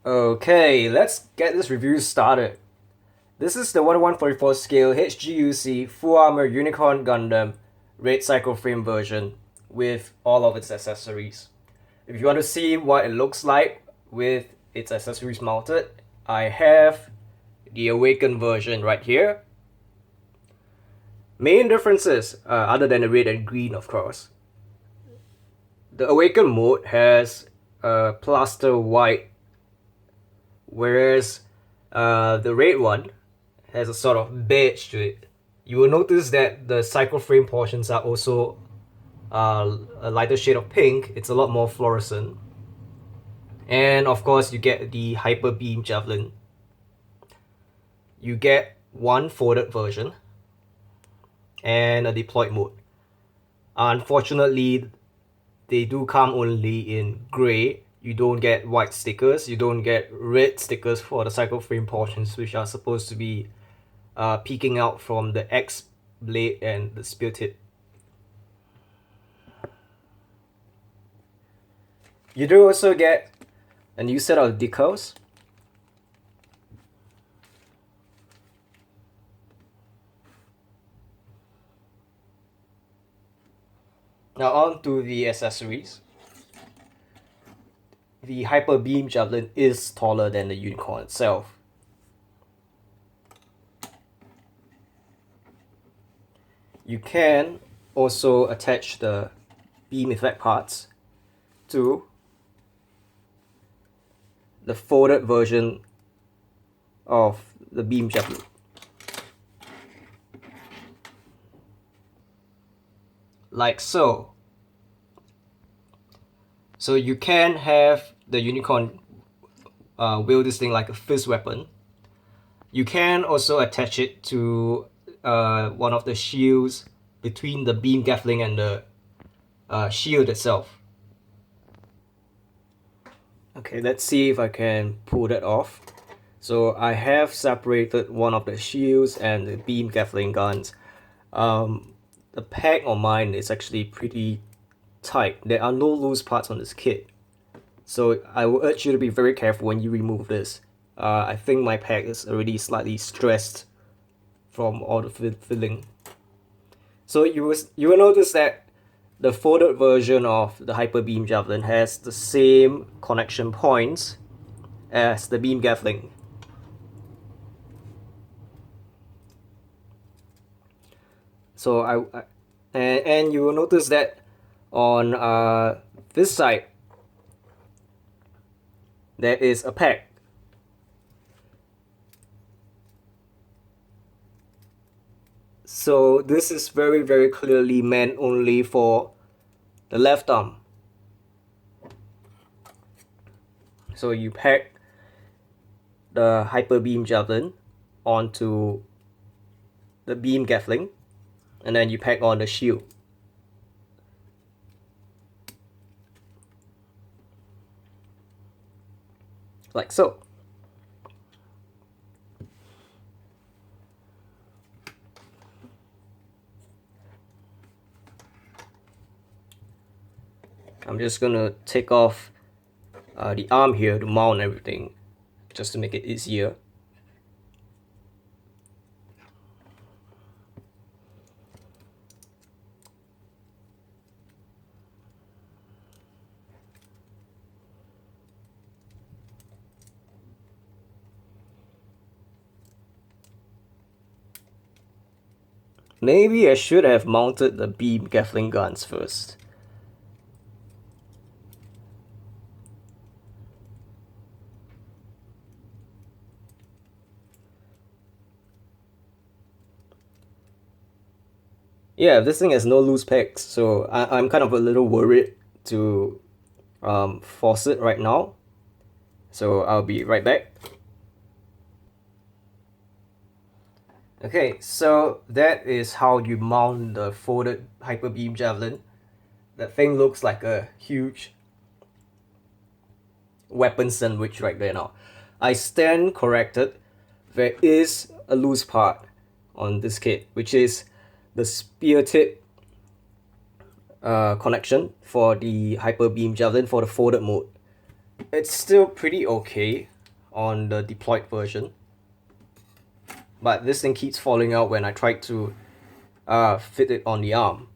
Okay, let's get this review started. This is the 1:144 scale HGUC Full Armor Unicorn Gundam Red Cycle Frame version with all of its accessories. If you want to see what it looks like with its accessories mounted, I have the Awakened version right here. Main differences, other than the red and green of course. The Awakened mode has a plaster white, whereas the red one has a sort of beige to it. You will notice that the cycle frame portions are also a lighter shade of pink. It's a lot more fluorescent. And of course you get the Hyper Beam Javelin. You get one folded version and a deployed mode. Unfortunately, they do come only in grey. You don't get white stickers, you don't get red stickers for the cycle frame portions, which are supposed to be peeking out from the X blade and the spear tip. You do also get a new set of decals. Now on to the accessories. The Hyper Beam Javelin is taller than the Unicorn itself. You can also attach the beam effect parts to the folded version of the beam javelin. Like so. So you can have the Unicorn wield this thing like a fist weapon. You can also attach it to one of the shields between the beam gatling and the shield itself. Okay, let's see if I can pull that off. So I have separated one of the shields and the beam gatling guns. The peg on mine is actually pretty tight. There are no loose parts on this kit. So I will urge you to be very careful when you remove this. I think my peg is already slightly stressed from all the filling. So you will notice that the folded version of the Hyper Beam Javelin has the same connection points as the beam gatling. So and you will notice that on this side there is a peg. So this is very clearly meant only for the left arm. So you peg the Hyper Beam Javelin onto the beam gatling, and then you peg on the shield. Like so. I'm just gonna take off the arm here to mount everything, just to make it easier. Maybe I should have mounted the beam gatling guns first. Yeah, this thing has no loose pegs, so I'm kind of a little worried to force it right now. So I'll be right back. Okay, so that is how you mount the folded Hyper Beam Javelin. That thing looks like a huge weapon sandwich right there now. I stand corrected. There is a loose part on this kit, which is the spear tip connection for the Hyper Beam Javelin for the folded mode. It's still pretty okay. on the deployed version. But this thing keeps falling out when I try to fit it on the arm.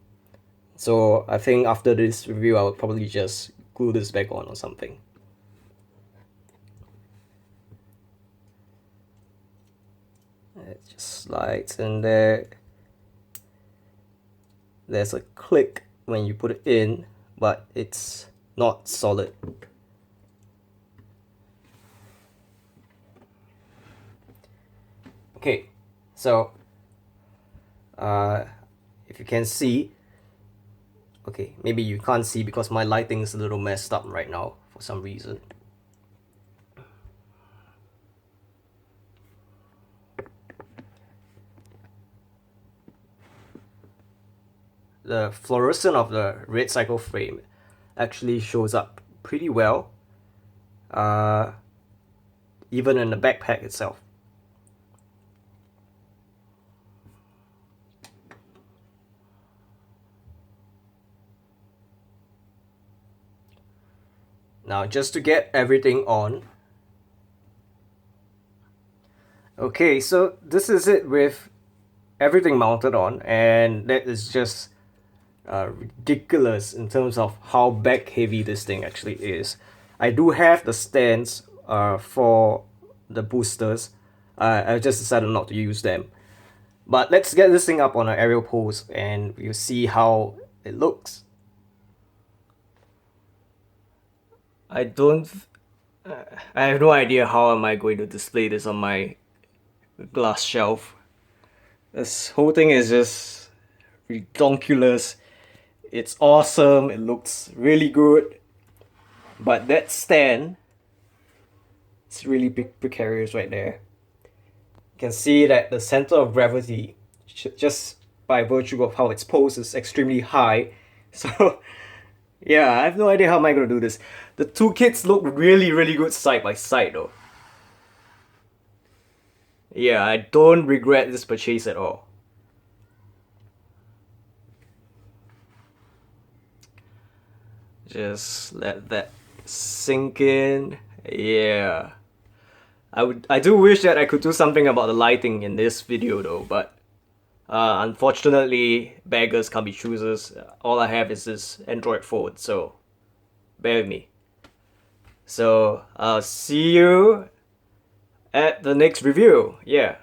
So I think after this review, I will probably just glue this back on or something. It just slides in there. There's a click when you put it in, but it's not solid. Okay, so if you can see, okay, maybe you can't see because my lighting is a little messed up right now for some reason. The fluorescent of the red cycle frame actually shows up pretty well, even in the backpack itself. Now, just to get everything on. Okay, so this is it with everything mounted on, and that is just ridiculous in terms of how back heavy this thing actually is. I do have the stands for the boosters. I just decided not to use them. But let's get this thing up on an aerial pose and we'll see how it looks. I have no idea how am I going to display this on my glass shelf. This whole thing is just ridiculous. It's awesome, it looks really good, but that stand, it's really precarious right there. You can see that the center of gravity, just by virtue of how it's posed, is extremely high. So yeah, I have no idea how am I going to do this. The two kits look really, really good side by side though. Yeah, I don't regret this purchase at all. Just let that sink in. Yeah. I do wish that I could do something about the lighting in this video though, but unfortunately, beggars can't be choosers. All I have is this Android phone, so bear with me. So I'll see you at the next review. Yeah.